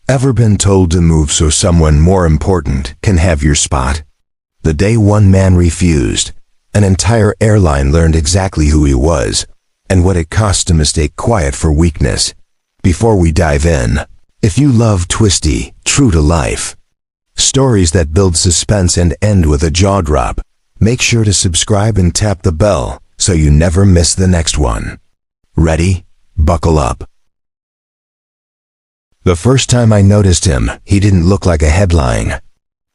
Ever been told to move so someone more important can have your spot? The day one man refused, an entire airline learned exactly who he was and what it costs to mistake quiet for weakness. Before we dive in, if you love twisty, true-to-life stories that build suspense and end with a jaw drop, make sure to subscribe and tap the bell so you never miss the next one. Ready? Buckle up. The first time I noticed him, he didn't look like a headline.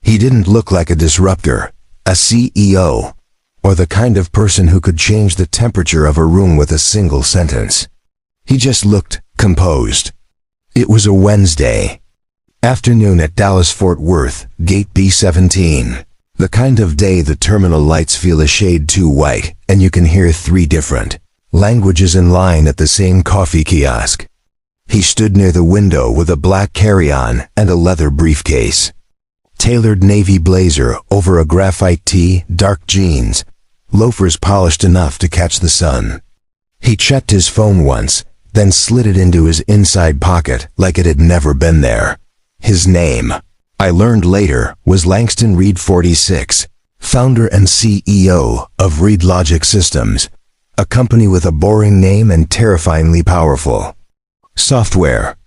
He didn't look like a disruptor, a CEO, or the kind of person who could change the temperature of a room with a single sentence. He just looked composed. It was a Wednesday afternoon at Dallas-Fort Worth, Gate B-17. The kind of day the terminal lights feel a shade too white and you can hear 3 different languages in line at the same coffee kiosk. He stood near the window with a black carry-on and a leather briefcase. Tailored navy blazer over a graphite tee, dark jeans, loafers polished enough to catch the sun. He checked his phone once, then slid it into his inside pocket like it had never been there. His name, I learned later, was Langston Reed 46, founder and CEO of Reed Logic Systems, a company with a boring name and terrifyingly powerful software.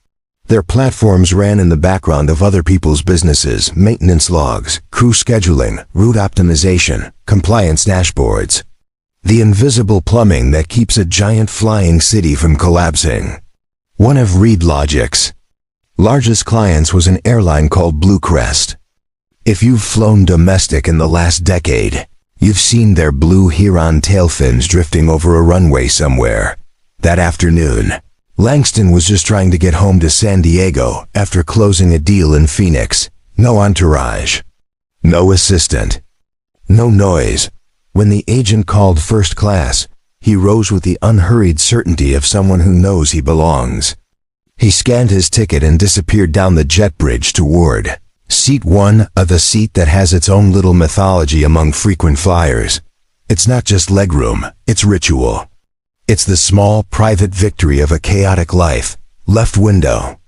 Their platforms ran in the background of other people's businesses, maintenance logs, crew scheduling, route optimization, compliance dashboards. The invisible plumbing that keeps a giant flying city from collapsing. One of Reed Logic's largest clients was an airline called Blue Crest. If you've flown domestic in the last decade, you've seen their blue Huron tail fins drifting over a runway somewhere. That afternoon, Langston was just trying to get home to San Diego after closing a deal in Phoenix. No entourage. No assistant. No noise. When the agent called first class, he rose with the unhurried certainty of someone who knows he belongs. He scanned his ticket and disappeared down the jet bridge toward Seat 1, the seat that has its own little mythology among frequent flyers. It's not just legroom, it's ritual. It's the small, private victory of a chaotic life. Left window.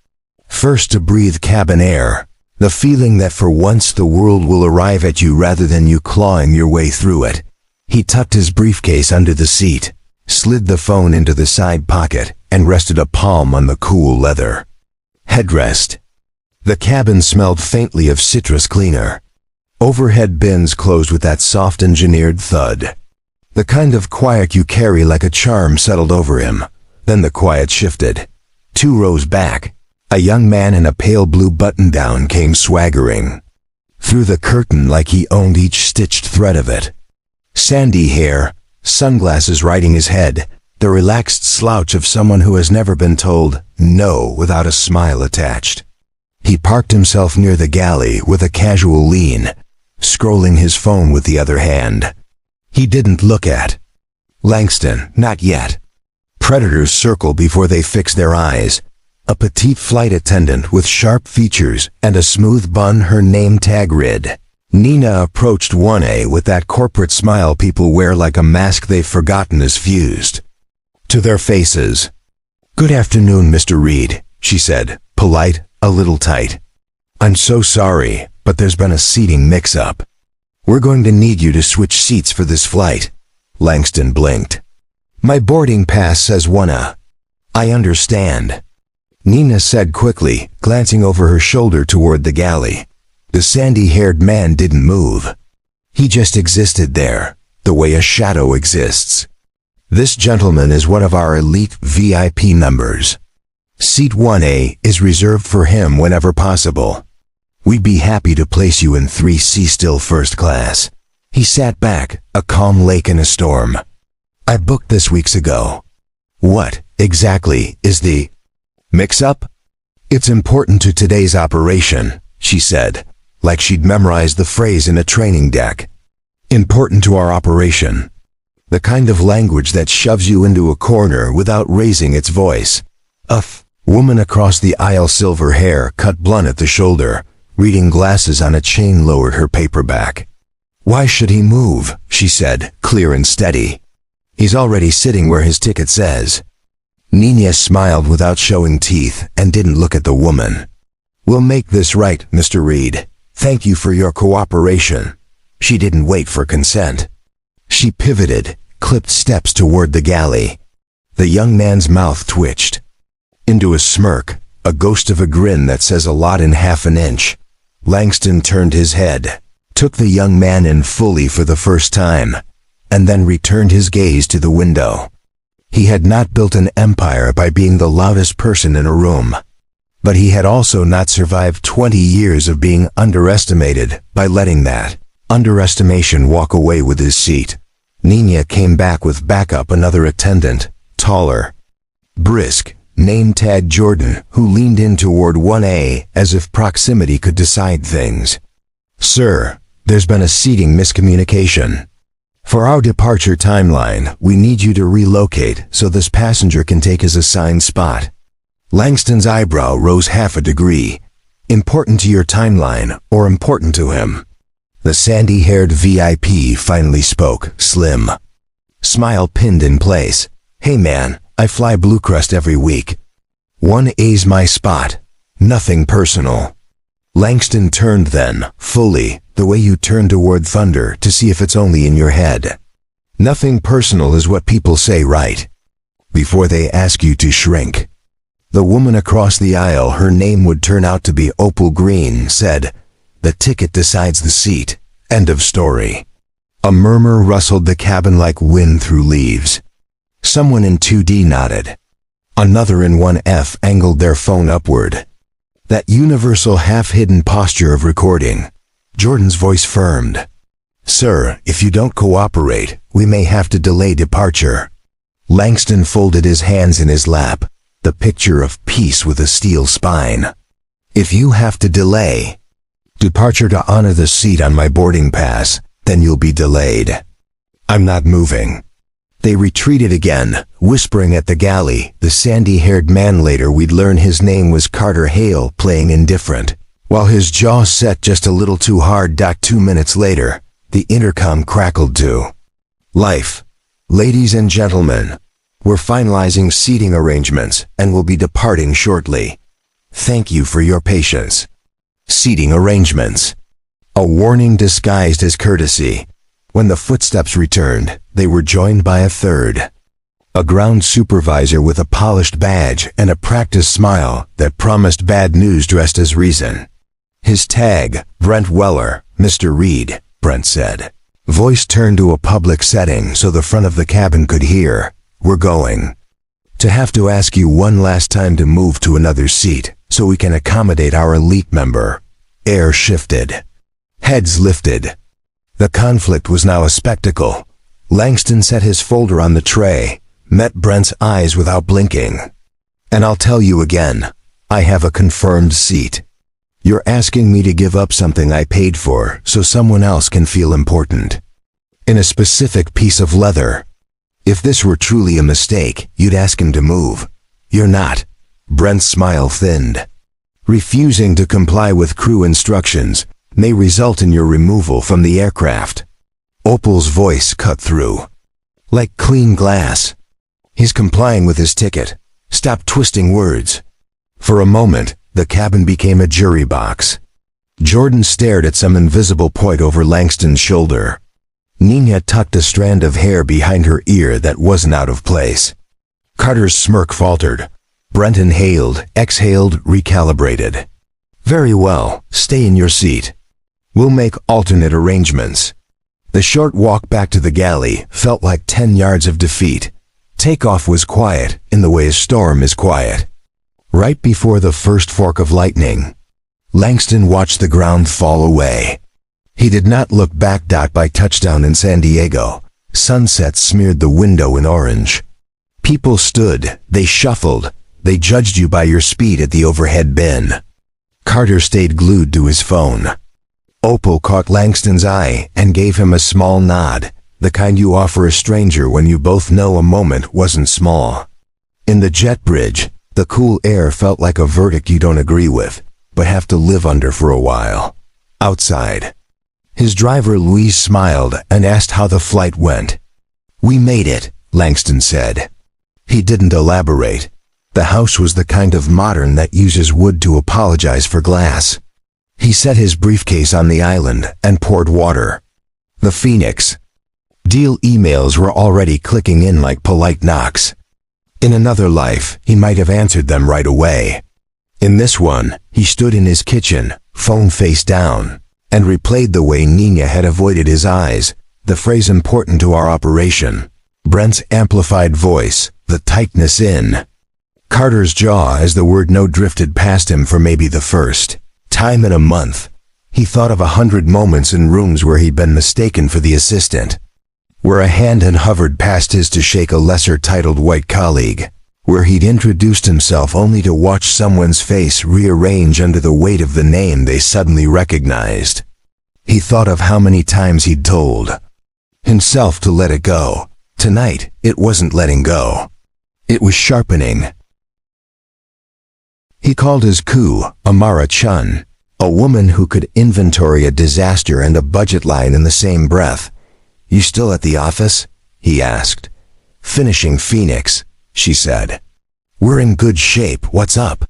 First to breathe cabin air. The feeling that for once the world will arrive at you rather than you clawing your way through it. He tucked his briefcase under the seat, slid the phone into the side pocket, and rested a palm on the cool leather headrest. The cabin smelled faintly of citrus cleaner. Overhead bins closed with that soft engineered thud. The kind of quiet you carry like a charm settled over him. Then the quiet shifted. 2 rows back, a young man in a pale blue button-down came swaggering through the curtain like he owned each stitched thread of it. Sandy hair, sunglasses riding his head, the relaxed slouch of someone who has never been told no without a smile attached. He parked himself near the galley with a casual lean, scrolling his phone with the other hand. He didn't look at Langston, not yet. Predators circle before they fix their eyes. A petite flight attendant with sharp features and a smooth bun, her name tag read. Nina approached 1A with that corporate smile people wear like a mask they've forgotten is fused to their faces. "Good afternoon, Mr. Reed," she said, polite, a little tight. "I'm so sorry, but there's been a seating mix-up. We're going to need you to switch seats for this flight." Langston blinked. "My boarding pass says 1A. "I understand," Nina said quickly, glancing over her shoulder toward the galley. The sandy-haired man didn't move. He just existed there, the way a shadow exists. "This gentleman is one of our elite VIP members. Seat 1A is reserved for him whenever possible. We'd be happy to place you in 3C still first class." He sat back, a calm lake in a storm. "I booked this weeks ago." "What, exactly, is the mix-up?" "It's important to today's operation," she said, like she'd memorized the phrase in a training deck. "Important to our operation." The kind of language that shoves you into a corner without raising its voice. A woman across the aisle, silver hair cut blunt at the shoulder, reading glasses on a chain, lowered her paperback. "Why should he move?" she said, clear and steady. "He's already sitting where his ticket says." Nina smiled without showing teeth and didn't look at the woman. "We'll make this right, Mr. Reed. Thank you for your cooperation." She didn't wait for consent. She pivoted, clipped steps toward the galley. The young man's mouth twitched into a smirk, a ghost of a grin that says a lot in half an inch. Langston turned his head, took the young man in fully for the first time, and then returned his gaze to the window. He had not built an empire by being the loudest person in a room, but he had also not survived 20 years of being underestimated by letting that underestimation walk away with his seat. Nina came back with backup, another attendant, taller, brisk, name tag Jordan, who leaned in toward 1A as if proximity could decide things. "Sir, there's been a seating miscommunication. For our departure timeline, we need you to relocate so this passenger can take his assigned spot." Langston's eyebrow rose half a degree. Important to your timeline, or important to him? The sandy-haired VIP finally spoke, slim, smile pinned in place. "Hey man, I fly Bluecrest every week. 1A's my spot. Nothing personal." Langston turned then, fully, the way you turn toward thunder to see if it's only in your head. Nothing personal is what people say, right? Before they ask you to shrink. The woman across the aisle, her name would turn out to be Opal Green, said, "The ticket decides the seat. End of story." A murmur rustled the cabin like wind through leaves. Someone in 2D nodded. Another in 1F angled their phone upward. That universal half-hidden posture of recording. Jordan's voice firmed. "Sir, if you don't cooperate, we may have to delay departure." Langston folded his hands in his lap, the picture of peace with a steel spine. "If you have to delay departure to honor the seat on my boarding pass, then you'll be delayed. I'm not moving." They retreated again, whispering at the galley. The sandy-haired man, later we'd learn his name was Carter Hale, playing indifferent, while his jaw set just a little too hard. 2 minutes later, the intercom crackled to life. "Ladies and gentlemen, we're finalizing seating arrangements and will be departing shortly. Thank you for your patience." Seating arrangements. A warning disguised as courtesy. When the footsteps returned, they were joined by a third. A ground supervisor with a polished badge and a practiced smile that promised bad news dressed as reason. His tag, Brent Weller, "Mr. Reed," Brent said. Voice turned to a public setting so the front of the cabin could hear. "We're going to have to ask you one last time to move to another seat so we can accommodate our elite member." Air shifted. Heads lifted. The conflict was now a spectacle. Langston set his folder on the tray, met Brent's eyes without blinking. "And I'll tell you again, I have a confirmed seat. You're asking me to give up something I paid for so someone else can feel important. In a specific piece of leather. If this were truly a mistake, you'd ask him to move. You're not." Brent's smile thinned. "Refusing to comply with crew instructions may result in your removal from the aircraft." Opal's voice cut through like clean glass. "He's complying with his ticket. Stop twisting words." For a moment, the cabin became a jury box. Jordan stared at some invisible point over Langston's shoulder. Nina tucked a strand of hair behind her ear that wasn't out of place. Carter's smirk faltered. Brent inhaled, exhaled, recalibrated. "Very well, stay in your seat. We'll make alternate arrangements." The short walk back to the galley felt like 10 yards of defeat. Takeoff was quiet, in the way a storm is quiet. Right before the first fork of lightning, Langston watched the ground fall away. He did not look back. By touchdown in San Diego, sunset smeared the window in orange. People stood, they shuffled, they judged you by your speed at the overhead bin. Carter stayed glued to his phone. Opal caught Langston's eye and gave him a small nod, the kind you offer a stranger when you both know a moment wasn't small. In the jet bridge, the cool air felt like a verdict you don't agree with, but have to live under for a while. Outside, his driver Louise smiled and asked how the flight went. "We made it," Langston said. He didn't elaborate. The house was the kind of modern that uses wood to apologize for glass. He set his briefcase on the island and poured water. The Phoenix. Deal emails were already clicking in like polite knocks. In another life, he might have answered them right away. In this one, he stood in his kitchen, phone face down, and replayed the way Nina had avoided his eyes, the phrase important to our operation. Brent's amplified voice, the tightness in Carter's jaw as the word no drifted past him for maybe the first time in a month. He thought of 100 moments in rooms where he'd been mistaken for the assistant, where a hand had hovered past his to shake a lesser-titled white colleague, where he'd introduced himself only to watch someone's face rearrange under the weight of the name they suddenly recognized. He thought of how many times he'd told himself to let it go. Tonight, it wasn't letting go. It was sharpening. He called his coup Amara Chun, a woman who could inventory a disaster and a budget line in the same breath. "You still at the office?" he asked. "Finishing Phoenix," she said. "We're in good shape. What's up?"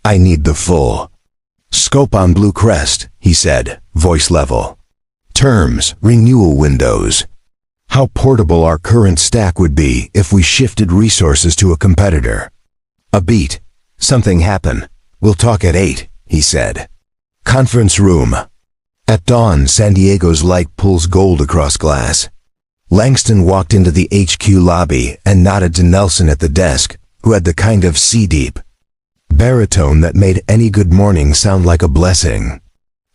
"I need the full scope on Blue Crest," he said, voice level. "Terms, renewal windows. How portable our current stack would be if we shifted resources to a competitor." A beat. "Something happened. We'll talk at 8, he said. Conference room. At dawn, San Diego's light pulls gold across glass. Langston walked into the HQ lobby and nodded to Nelson at the desk, who had the kind of sea-deep baritone that made any good morning sound like a blessing.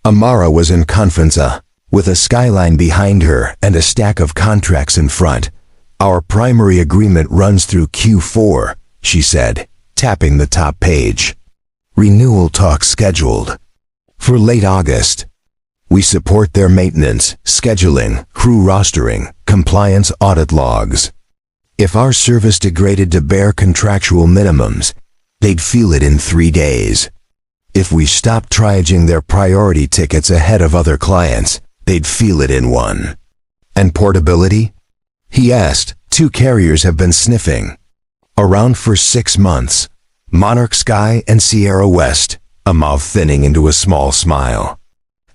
Amara was in conference with a skyline behind her and a stack of contracts in front. "Our primary agreement runs through Q4, she said, tapping the top page. "Renewal talks scheduled for late August. We support their maintenance, scheduling, crew rostering, compliance audit logs. If our service degraded to bare contractual minimums, they'd feel it in 3 days. If we stopped triaging their priority tickets ahead of other clients, they'd feel it in 1. "And portability?" he asked. "2 carriers have been sniffing around for 6 months. Monarch Sky and Sierra West," a mouth thinning into a small smile.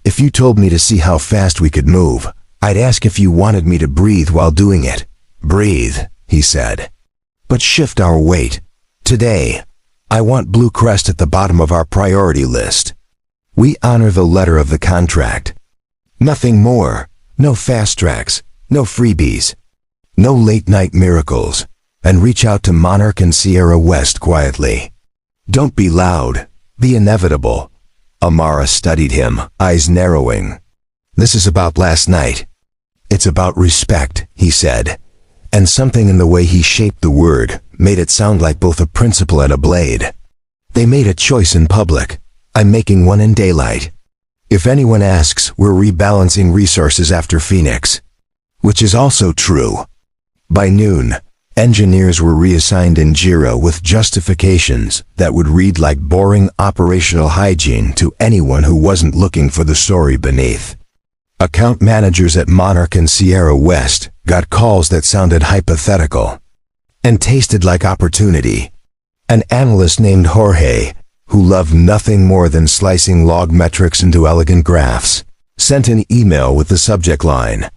"If you told me to see how fast we could move, I'd ask if you wanted me to breathe while doing it." "Breathe," he said. "But shift our weight. Today, I want Blue Crest at the bottom of our priority list. We honor the letter of the contract. Nothing more. No fast tracks, no freebies, no late-night miracles. And reach out to Monarch and Sierra West quietly. Don't be loud. Be inevitable." Amara studied him, eyes narrowing. "This is about last night." "It's about respect," he said. And something in the way he shaped the word made it sound like both a principle and a blade. "They made a choice in public. I'm making one in daylight. If anyone asks, we're rebalancing resources after Phoenix." Which is also true. By noon, engineers were reassigned in JIRA with justifications that would read like boring operational hygiene to anyone who wasn't looking for the story beneath. Account managers at Monarch and Sierra West got calls that sounded hypothetical and tasted like opportunity. An analyst named Jorge, who loved nothing more than slicing log metrics into elegant graphs, sent an email with the subject line,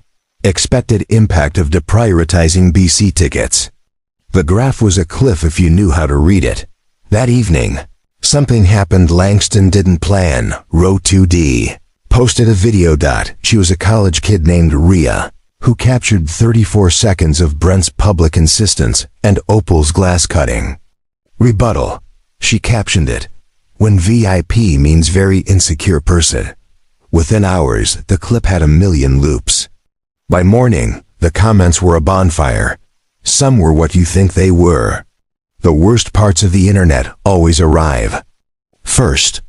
"Expected impact of deprioritizing BC tickets." The graph was a cliff if you knew how to read it. That evening, something happened Langston didn't plan. Row 2D posted a video. She was a college kid named Rhea, who captured 34 seconds of Brent's public insistence and Opal's glass cutting. Rebuttal. She captioned it, "When VIP means very insecure person." Within hours, the clip had 1,000,000 loops. By morning, the comments were a bonfire. Some were what you think they were. The worst parts of the internet always arrive first.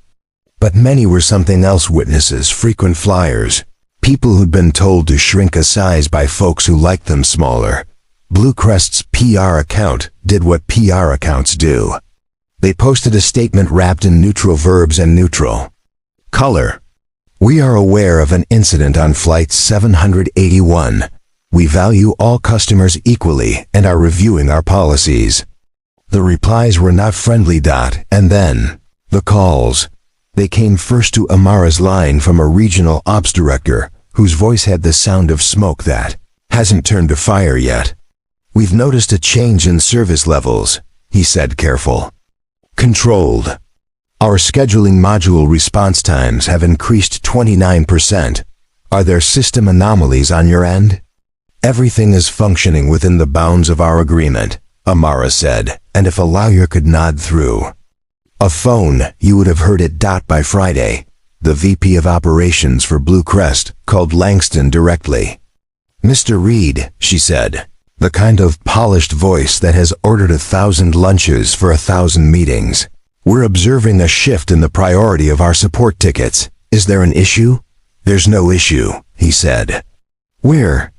But many were something else. Witnesses, frequent flyers, people who'd been told to shrink a size by folks who liked them smaller. Blue Crest's PR account did what PR accounts do. They posted a statement wrapped in neutral verbs and neutral color. "We are aware of an incident on Flight 781. We value all customers equally and are reviewing our policies." The replies were not friendly. And then, the calls. They came first to Amara's line from a regional ops director, whose voice had the sound of smoke that hasn't turned to fire yet. "We've noticed a change in service levels," he said, careful. "Controlled. Our scheduling module response times have increased 29%. Are there system anomalies on your end?" "Everything is functioning within the bounds of our agreement," Amara said, and if a lawyer could nod through a phone, you would have heard it. By Friday, the VP of Operations for Blue Crest called Langston directly. "Mr. Reed," she said, the kind of polished voice that has ordered 1,000 lunches for 1,000 meetings. "We're observing a shift in the priority of our support tickets. Is there an issue?" "There's no issue," he said. "We're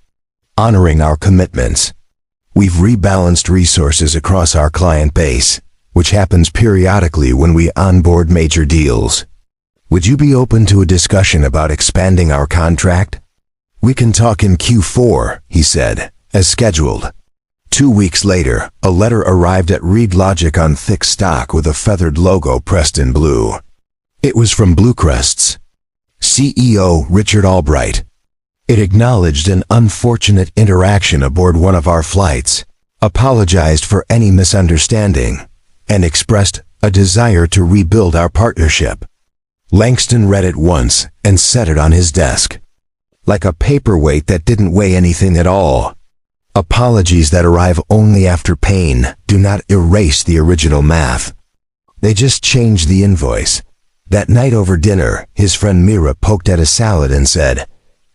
honoring our commitments. We've rebalanced resources across our client base, which happens periodically when we onboard major deals. Would you be open to a discussion about expanding our contract?" "We can talk in Q4, he said, as scheduled. 2 weeks later, a letter arrived at Reed Logic on thick stock with a feathered logo pressed in blue. It was from Bluecrest's CEO, Richard Albright. It acknowledged an unfortunate interaction aboard one of our flights, apologized for any misunderstanding, and expressed a desire to rebuild our partnership. Langston read it once and set it on his desk. Like a paperweight that didn't weigh anything at all. Apologies that arrive only after pain do not erase the original math. They just change the invoice. That night over dinner, his friend Mira poked at a salad and said,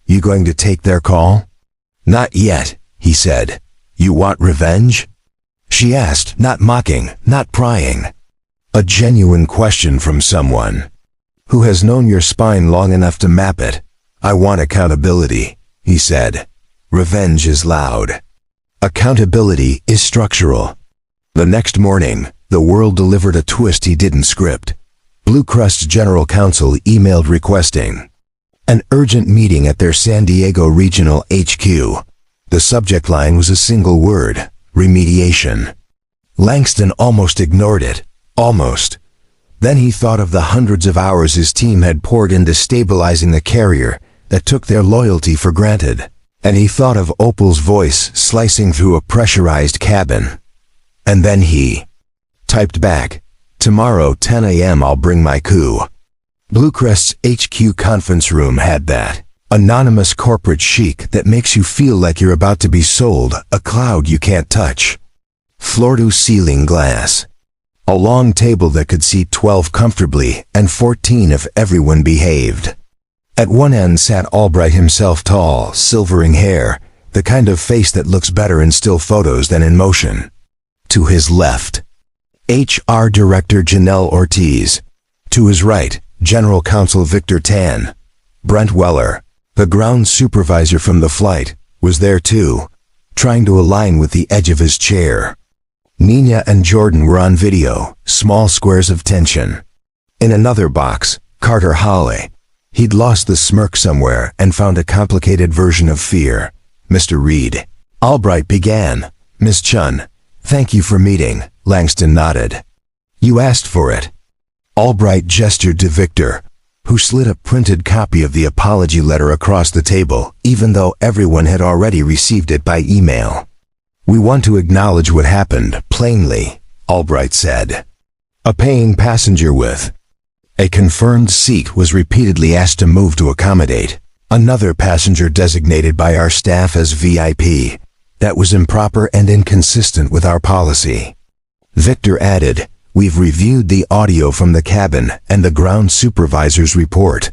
"You going to take their call?" "Not yet," he said. "You want revenge?" She asked, not mocking, not prying. A genuine question from someone who has known your spine long enough to map it. "I want accountability," he said. "Revenge is loud. Accountability is structural." The next morning, the world delivered a twist he didn't script. Bluecrest's general counsel emailed requesting an urgent meeting at their San Diego regional HQ. The subject line was a single word: remediation. Langston almost ignored it. Almost. Then he thought of the hundreds of hours his team had poured into stabilizing the carrier that took their loyalty for granted. And he thought of Opal's voice slicing through a pressurized cabin. And then he typed back, "Tomorrow 10 a.m. I'll bring my coup." Bluecrest's HQ conference room had that anonymous corporate chic that makes you feel like you're about to be sold a cloud you can't touch. Floor-to-ceiling glass. A long table that could seat 12 comfortably and 14 if everyone behaved. At one end sat Albright himself, tall, silvering hair, the kind of face that looks better in still photos than in motion. To his left, HR Director Janelle Ortiz. To his right, General Counsel Victor Tan. Brent Weller, the ground supervisor from the flight, was there too, trying to align with the edge of his chair. Nina and Jordan were on video, small squares of tension. In another box, Carter Hawley. He'd lost the smirk somewhere and found a complicated version of fear. "Mr. Reed." Albright began. "Miss Chun, thank you for meeting," Langston nodded. "You asked for it." Albright gestured to Victor, who slid a printed copy of the apology letter across the table, even though everyone had already received it by email. "We want to acknowledge what happened, plainly," Albright said. A paying passenger with a confirmed seat was repeatedly asked to move to accommodate another passenger designated by our staff as VIP. That was improper and inconsistent with our policy. Victor added, "We've reviewed the audio from the cabin and the ground supervisor's report."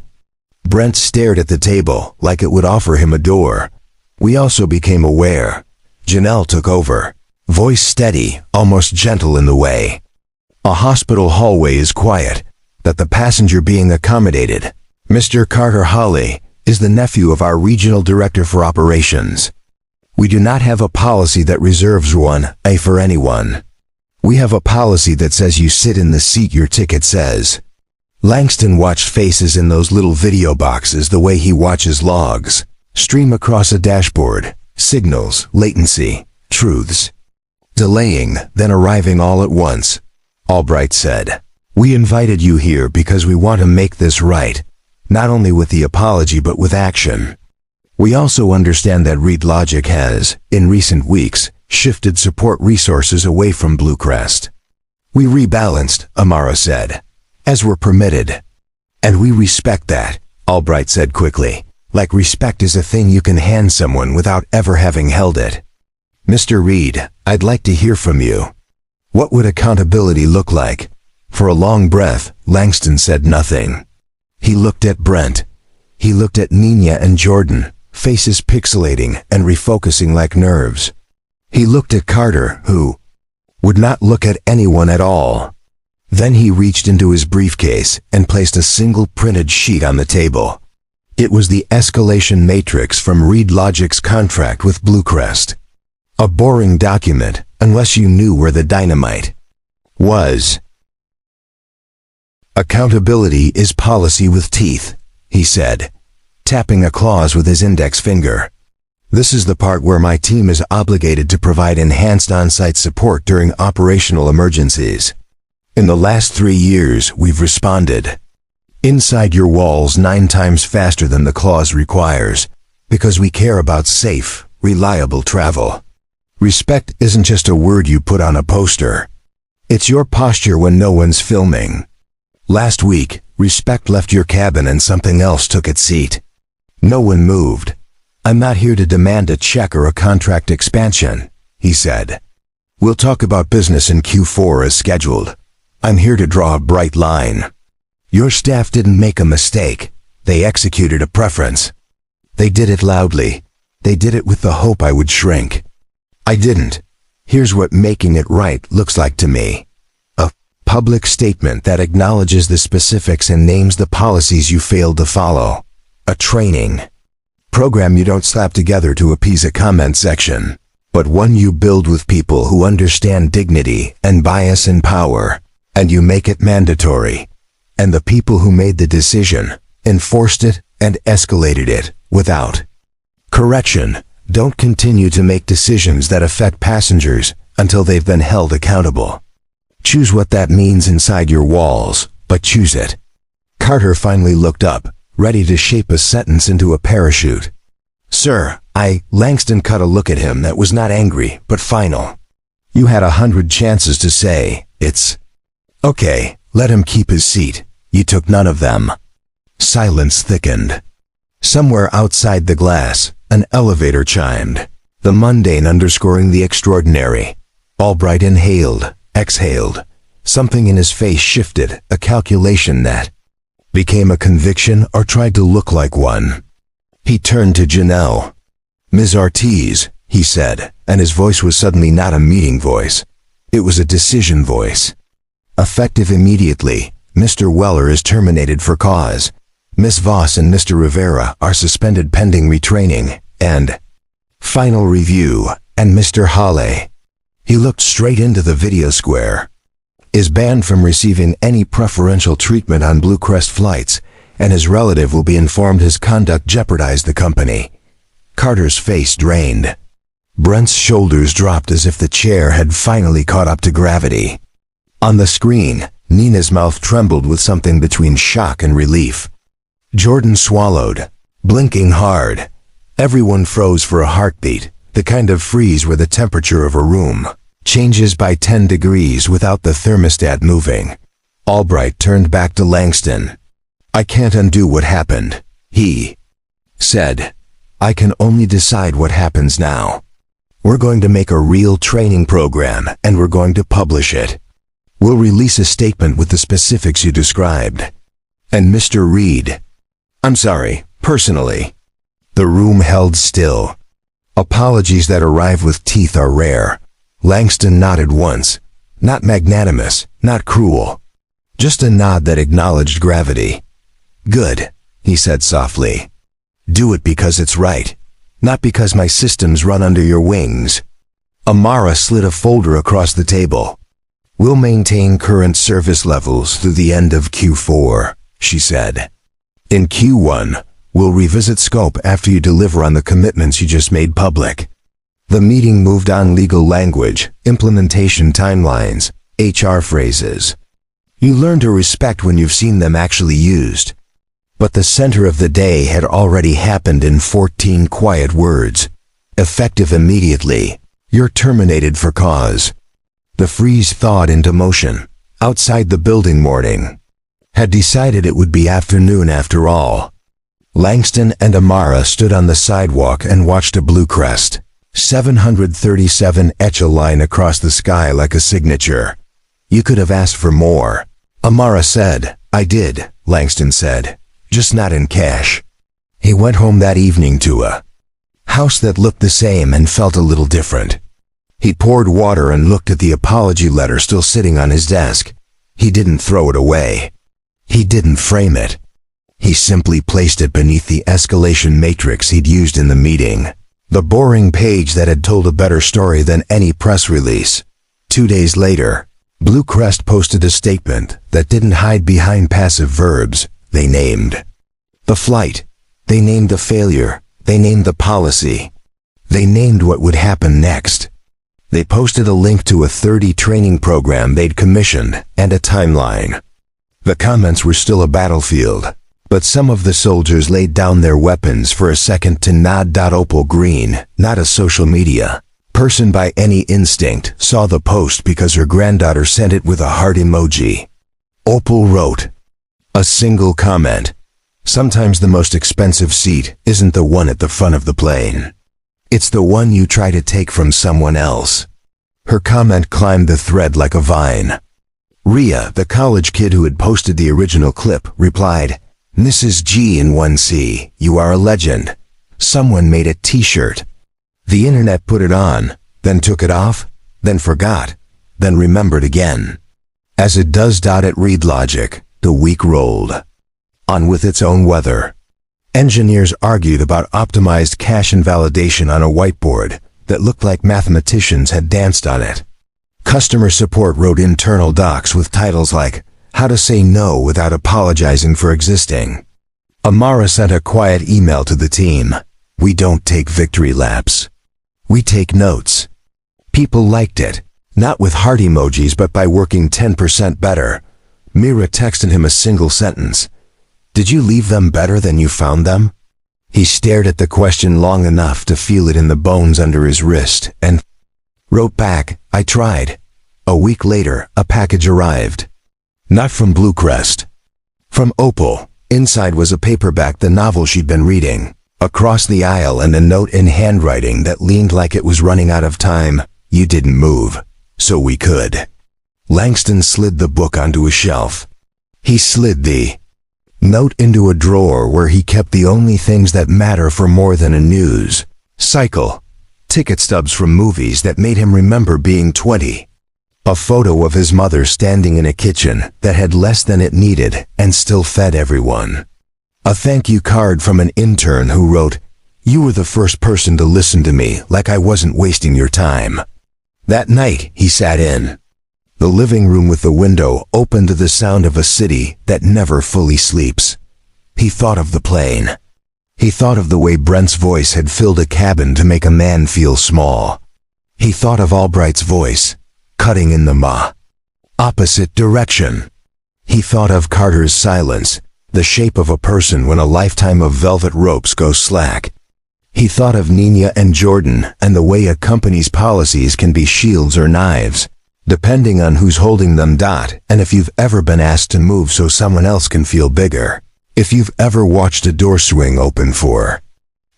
Brent stared at the table like it would offer him a door. "We also became aware." Janelle took over, voice steady, almost gentle in the way. "A hospital hallway is quiet, that the passenger being accommodated, Mr. Carter Hawley, is the nephew of our regional director for operations. We do not have a policy that reserves one A for anyone. We have a policy that says you sit in the seat your ticket says." Langston watched faces in those little video boxes the way he watches logs stream across a dashboard, signals, latency, truths. delaying, then arriving all at once. Albright said, "We invited you here because we want to make this right, not only with the apology but with action. We also understand that Reed Logic has, in recent weeks, shifted support resources away from Bluecrest." "We rebalanced," Amara said, "as we're permitted. And we respect that," Albright said quickly, like respect is a thing you can hand someone without ever having held it. "Mr. Reed, I'd like to hear from you. What would accountability look like?" For a long breath, Langston said nothing. He looked at Brent. He looked at Nina and Jordan, faces pixelating and refocusing like nerves. He looked at Carter, who would not look at anyone at all. Then he reached into his briefcase and placed a single printed sheet on the table. It was the escalation matrix from Reed Logic's contract with Bluecrest. A boring document, unless you knew where the dynamite was. "Accountability is policy with teeth," he said, tapping a clause with his index finger. "This is the part where my team is obligated to provide enhanced on-site support during operational emergencies. In the last 3 years, we've responded inside your walls 9 times faster than the clause requires, because we care about safe, reliable travel. Respect isn't just a word you put on a poster. It's your posture when no one's filming. Last week, respect left your cabin and something else took its seat. No one moved. I'm not here to demand a check or a contract expansion," he said. "We'll talk about business in Q4 as scheduled. I'm here to draw a bright line. Your staff didn't make a mistake. They executed a preference. They did it loudly. They did it with the hope I would shrink. I didn't. Here's what making it right looks like to me. A public statement that acknowledges the specifics and names the policies you failed to follow. A training program you don't slap together to appease a comment section, but one you build with people who understand dignity and bias in power, and you make it mandatory. And the people who made the decision enforced it and escalated it without correction. Don't continue to make decisions that affect passengers until they've been held accountable. Choose what that means inside your walls, but choose it." Carter finally looked up, ready to shape a sentence into a parachute. "Sir, Langston cut a look at him that was not angry, but final. "You had 100 chances to say, it's okay, let him keep his seat. You took none of them." Silence thickened. Somewhere outside the glass, an elevator chimed, the mundane underscoring the extraordinary. Albright inhaled, exhaled. Something in his face shifted, a calculation that became a conviction or tried to look like one. He turned to Janelle. "Ms. Ortiz," he said, and his voice was suddenly not a meeting voice. It was a decision voice. "Effective immediately, Mr. Weller is terminated for cause. Miss Voss and Mr. Rivera are suspended pending retraining, and final review, and Mr. Hale," he looked straight into the video square, "is banned from receiving any preferential treatment on Bluecrest flights, and his relative will be informed his conduct jeopardized the company." Carter's face drained. Brent's shoulders dropped as if the chair had finally caught up to gravity. On the screen, Nina's mouth trembled with something between shock and relief. Jordan swallowed, blinking hard. Everyone froze for a heartbeat, the kind of freeze where the temperature of a room changes by 10 degrees without the thermostat moving. Albright turned back to Langston. "I can't undo what happened," he said. "I can only decide what happens now. We're going to make a real training program, and we're going to publish it. We'll release a statement with the specifics you described. And Mr. Reed, I'm sorry, personally." The room held still. Apologies that arrive with teeth are rare. Langston nodded once. Not magnanimous, not cruel. Just a nod that acknowledged gravity. "Good," he said softly. "Do it because it's right, not because my systems run under your wings." Amara slid a folder across the table. "We'll maintain current service levels through the end of Q4, she said. "In Q1, we'll revisit scope after you deliver on the commitments you just made public." The meeting moved on legal language, implementation timelines, HR phrases. You learn to respect when you've seen them actually used. But the center of the day had already happened in 14 quiet words. Effective immediately. You're terminated for cause. The freeze thawed into motion. Outside the building, morning had decided it would be afternoon after all. Langston and Amara stood on the sidewalk and watched a blue crest, 737 etch a line across the sky like a signature. You could have asked for more. Amara said. I did, Langston said. Just not in cash. He went home that evening to a house that looked the same and felt a little different. He poured water and looked at the apology letter still sitting on his desk. He didn't throw it away. He didn't frame it. He simply placed it beneath the escalation matrix he'd used in the meeting. The boring page that had told a better story than any press release. 2 days later, Blue Crest posted a statement that didn't hide behind passive verbs. They named the flight. They named the failure. They named the policy. They named what would happen next. They posted a link to a 30 training program they'd commissioned and a timeline. The comments were still a battlefield, but some of the soldiers laid down their weapons for a second to nod. Opal Green, not a social media person by any instinct, saw the post because her granddaughter sent it with a heart emoji. Opal wrote a single comment. Sometimes the most expensive seat isn't the one at the front of the plane. It's the one you try to take from someone else. Her comment climbed the thread like a vine. Ria, the college kid who had posted the original clip, replied, Mrs. G in 1C, you are a legend. Someone made a t-shirt. The internet put it on, then took it off, then forgot, then remembered again. As it does. At Read Logic, the week rolled on with its own weather. Engineers argued about optimized cache invalidation on a whiteboard that looked like mathematicians had danced on it. Customer support wrote internal docs with titles like, How to Say No Without Apologizing for Existing. Amara sent a quiet email to the team. We don't take victory laps. We take notes. People liked it, not with heart emojis but by working 10% better. Mira texted him a single sentence. Did you leave them better than you found them? He stared at the question long enough to feel it in the bones under his wrist and wrote back, I tried. A week later, a package arrived. Not from Blue Crest. From Opal. Inside was a paperback, the novel she'd been reading. Across the aisle and a note in handwriting that leaned like it was running out of time. You didn't move, so we could. Langston slid the book onto a shelf. He slid the note into a drawer where he kept the only things that matter for more than a news cycle. Ticket stubs from movies that made him remember being 20. A photo of his mother standing in a kitchen that had less than it needed and still fed everyone. A thank you card from an intern who wrote, You were the first person to listen to me like I wasn't wasting your time. That night, he sat in the living room with the window open to the sound of a city that never fully sleeps. He thought of the plane. He thought of the way Brent's voice had filled a cabin to make a man feel small. He thought of Albright's voice, cutting in the opposite direction. He thought of Carter's silence, the shape of a person when a lifetime of velvet ropes goes slack. He thought of Nina and Jordan and the way a company's policies can be shields or knives, depending on who's holding them. And if you've ever been asked to move so someone else can feel bigger. If you've ever watched a door swing open for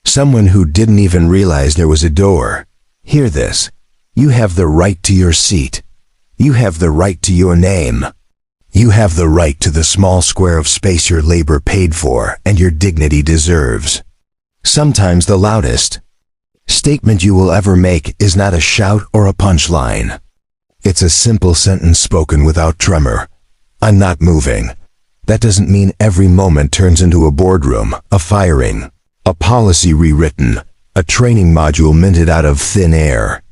someone who didn't even realize there was a door. Hear this. You have the right to your seat. You have the right to your name. You have the right to the small square of space your labor paid for and your dignity deserves. Sometimes the loudest statement you will ever make is not a shout or a punchline. It's a simple sentence spoken without tremor. I'm not moving. That doesn't mean every moment turns into a boardroom, a firing, a policy rewritten, a training module minted out of thin air.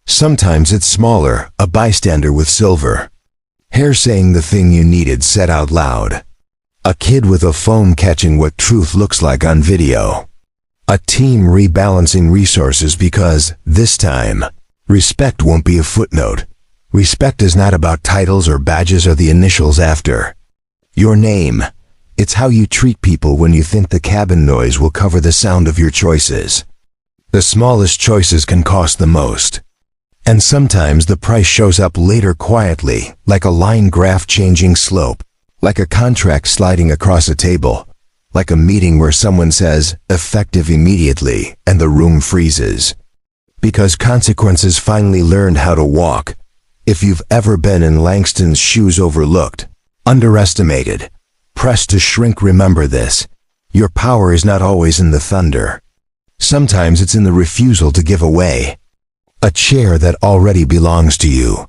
Sometimes it's smaller, a bystander with silver hair saying the thing you needed said out loud. A kid with a phone catching what truth looks like on video. A team rebalancing resources because, this time, respect won't be a footnote. Respect is not about titles or badges or the initials after your name. It's how you treat people when you think the cabin noise will cover the sound of your choices. The smallest choices can cost the most. And sometimes the price shows up later quietly, like a line graph changing slope, like a contract sliding across a table, like a meeting where someone says, effective immediately, and the room freezes. Because consequences finally learned how to walk. If you've ever been in Langston's shoes, overlooked, underestimated, pressed to shrink, remember this. Your power is not always in the thunder. Sometimes it's in the refusal to give away a chair that already belongs to you.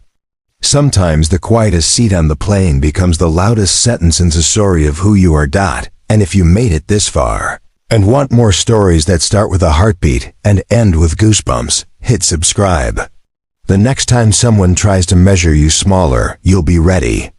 Sometimes the quietest seat on the plane becomes the loudest sentence in the story of who you are. And if you made it this far and want more stories that start with a heartbeat and end with goosebumps, hit subscribe. The next time someone tries to measure you smaller, you'll be ready.